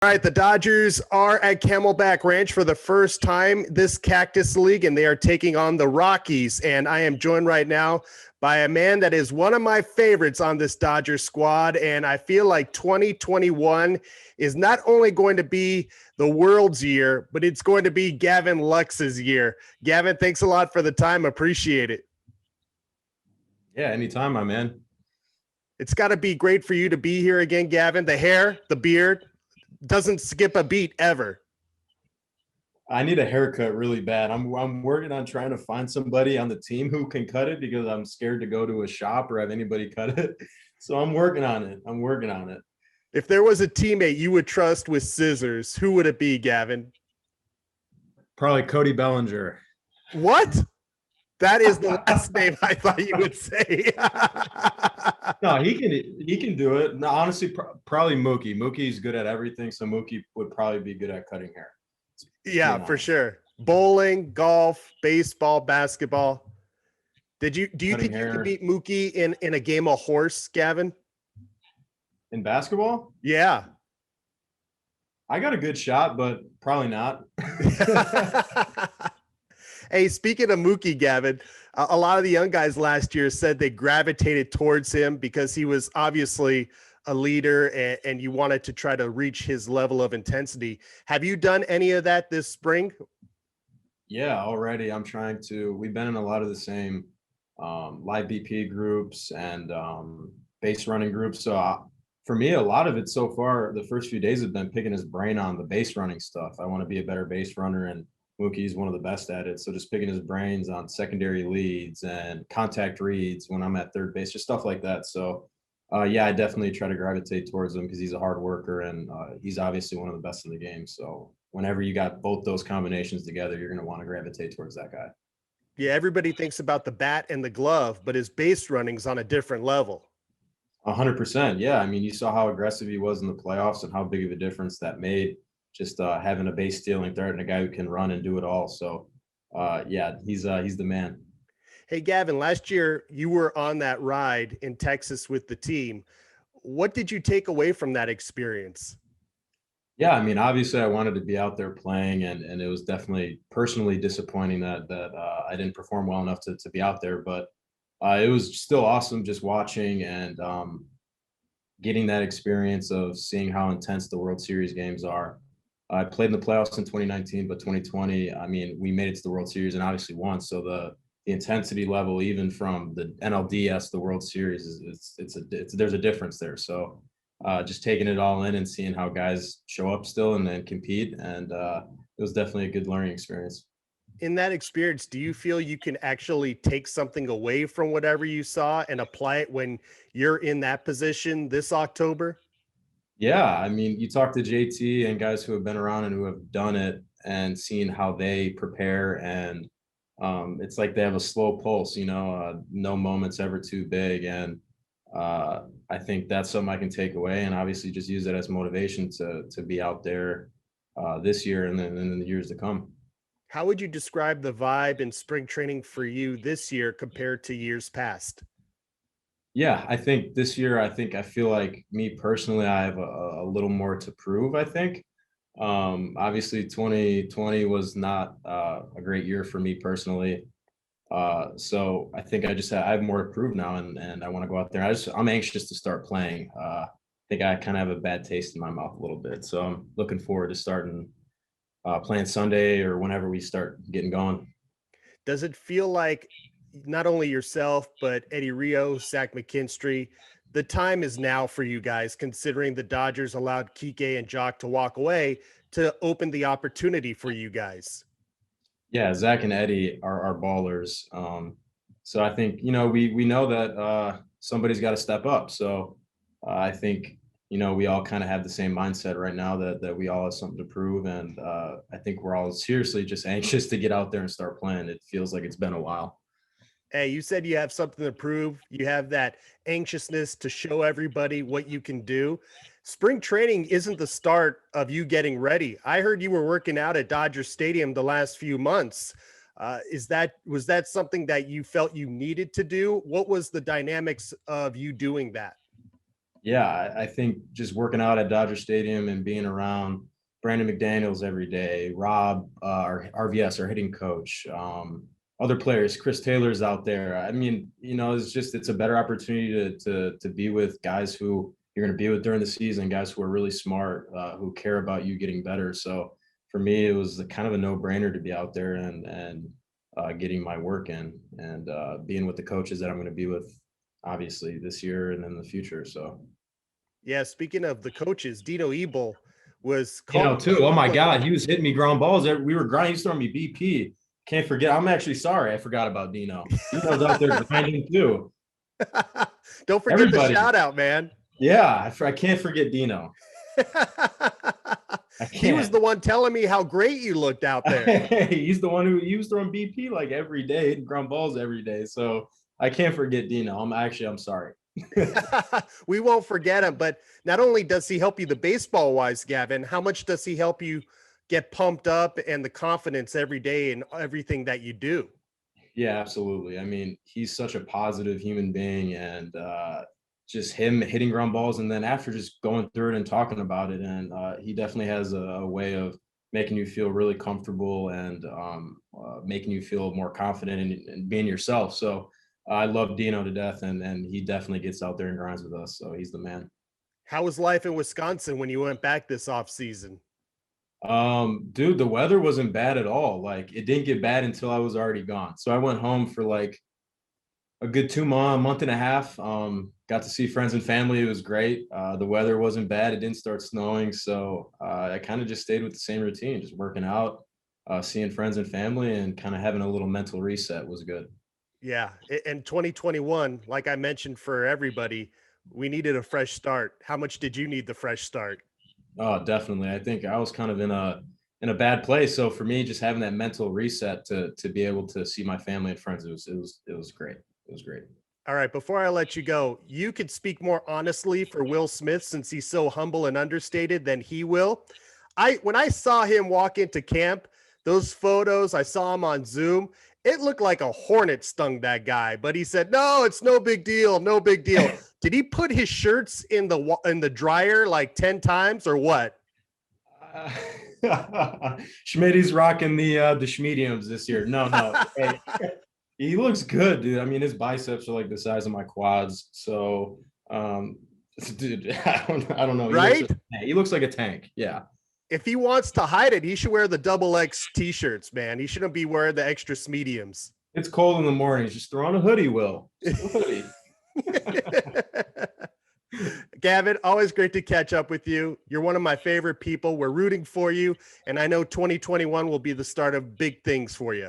All right, the Dodgers are at Camelback Ranch for the first time this Cactus League, and they are taking on the Rockies. And I am joined right now by a man that is one of my favorites on this Dodgers squad. And I feel like 2021 is not only going to be the world's year, but it's going to be Gavin Lux's year. Gavin, thanks a lot for the time. Appreciate it. Yeah, anytime, my man. It's got to be great for you to be here again, Gavin. The hair, the beard, doesn't skip a beat ever. I need a haircut really bad. I'm working on trying to find somebody on the team who can cut it because I'm scared to go to a shop or have anybody cut it. So I'm working on it. If there was a teammate you would trust with scissors, who would it be, Gavin? Probably Cody Bellinger. What? That is the last name I thought you would say. No, he can do it. No, honestly, probably Mookie. Mookie's good at everything, so Mookie would probably be good at cutting hair. Yeah, for sure. Bowling, golf, baseball, basketball. Do you think you could beat Mookie in a game of horse, Gavin? In basketball? Yeah. I got a good shot, but probably not. Hey, speaking of Mookie, Gavin, a lot of the young guys last year said they gravitated towards him because he was obviously a leader and you wanted to try to reach his level of intensity. Have you done any of that this spring? Yeah, already. We've been in a lot of the same live BP groups and base running groups. So for me, a lot of it so far, the first few days have been picking his brain on the base running stuff. I want to be a better base runner, and Mookie's one of the best at it. So just picking his brains on secondary leads and contact reads when I'm at third base, just stuff like that. So yeah, I definitely try to gravitate towards him because he's a hard worker and he's obviously one of the best in the game. So whenever you got both those combinations together, you're going to want to gravitate towards that guy. Yeah, everybody thinks about the bat and the glove, but his base running's on a different level. 100%. Yeah. I mean, you saw how aggressive he was in the playoffs and how big of a difference that made. Just having a base stealing third and a guy who can run and do it all. So, yeah, he's the man. Hey, Gavin, last year you were on that ride in Texas with the team. What did you take away from that experience? Yeah, I mean, obviously I wanted to be out there playing, and it was definitely personally disappointing that I didn't perform well enough to be out there. But it was still awesome just watching and getting that experience of seeing how intense the World Series games are. I played in the playoffs in 2019, but 2020, I mean, we made it to the World Series and obviously won. So the intensity level, even from the NLDS, the World Series, there's a difference there. So just taking it all in and seeing how guys show up still and then compete, and it was definitely a good learning experience. In that experience, do you feel you can actually take something away from whatever you saw and apply it when you're in that position this October? Yeah, I mean, you talk to JT and guys who have been around and who have done it and seen how they prepare, and it's like they have a slow pulse, no moment's ever too big. And I think that's something I can take away and obviously just use it as motivation to be out there this year and then in the years to come. How would you describe the vibe in spring training for you this year compared to years past? Yeah, I think this year, I feel like me personally, I have a little more to prove, I think. Obviously 2020 was not a great year for me personally. So I think I have more to prove now, and I want to go out there. I'm anxious to start playing. I think I kind of have a bad taste in my mouth a little bit. So I'm looking forward to starting playing Sunday or whenever we start getting going. Does it feel like not only yourself, but Eddie Rios, Zach McKinstry, the time is now for you guys, considering the Dodgers allowed Kike and Jock to walk away to open the opportunity for you guys? Yeah, Zach and Eddie are ballers. So I think, we know that somebody's got to step up. So I think, we all kind of have the same mindset right now that we all have something to prove. And I think we're all seriously just anxious to get out there and start playing. It feels like it's been a while. Hey, you said you have something to prove. You have that anxiousness to show everybody what you can do. Spring training isn't the start of you getting ready. I heard you were working out at Dodger Stadium the last few months. Was that something that you felt you needed to do? What was the dynamics of you doing that? Yeah, I think just working out at Dodger Stadium and being around Brandon McDaniels every day, Rob, our RVS, our hitting coach, other players, Chris Taylor's out there. I mean, it's a better opportunity to be with guys who you're going to be with during the season, guys who are really smart, who care about you getting better. So for me, it was kind of a no-brainer to be out there and getting my work in and being with the coaches that I'm going to be with, obviously this year and in the future. So. Yeah, speaking of the coaches, Dino Ebel was Too. Oh my God, he was hitting me ground balls. We were grinding. He's throwing me BP. Can't forget. I'm actually sorry. I forgot about Dino. Dino's out there grinding too. Don't forget Everybody. the shout out, man. Yeah, I can't forget Dino. I can't. He was the one telling me how great you looked out there. He's the one he was throwing BP like every day, hitting ground balls every day. So I can't forget Dino. I'm sorry. We won't forget him, but not only does he help you the baseball wise, Gavin, how much does he help you get pumped up and the confidence every day in everything that you do? Yeah, absolutely. I mean, he's such a positive human being, and just him hitting ground balls, and then after just going through it and talking about it, and he definitely has a way of making you feel really comfortable and making you feel more confident in being yourself. So I love Dino to death, and he definitely gets out there and grinds with us. So he's the man. How was life in Wisconsin when you went back this off season? Dude, the weather wasn't bad at all. Like it didn't get bad until I was already gone. So I went home for like a good month and a half. Got to see friends and family. It was great. The weather wasn't bad. It didn't start snowing. So I kind of just stayed with the same routine, just working out, seeing friends and family, and kind of having a little mental reset was good. Yeah. In 2021, like I mentioned for everybody, we needed a fresh start. How much did you need the fresh start? Oh, definitely. I think I was kind of in a bad place. So for me, just having that mental reset to be able to see my family and friends, it was great. It was great. All right, before I let you go, you could speak more honestly for Will Smith since he's so humble and understated than he will. When I saw him walk into camp, those photos, I saw him on Zoom. It looked like a hornet stung that guy, but he said, "No, it's no big deal, no big deal." Did he put his shirts in the dryer like 10 times or what? Schmitty's rocking the Schmediums this year. No. Hey, he looks good, dude. I mean, his biceps are like the size of my quads. So, dude, I don't know. Right? He looks like a tank. Yeah. If he wants to hide it, he should wear the double X t-shirts, man. He shouldn't be wearing the extra mediums. It's cold in the mornings. Just throw on a hoodie, Will. Just a hoodie. Gavin, always great to catch up with you. You're one of my favorite people. We're rooting for you, and I know 2021 will be the start of big things for you.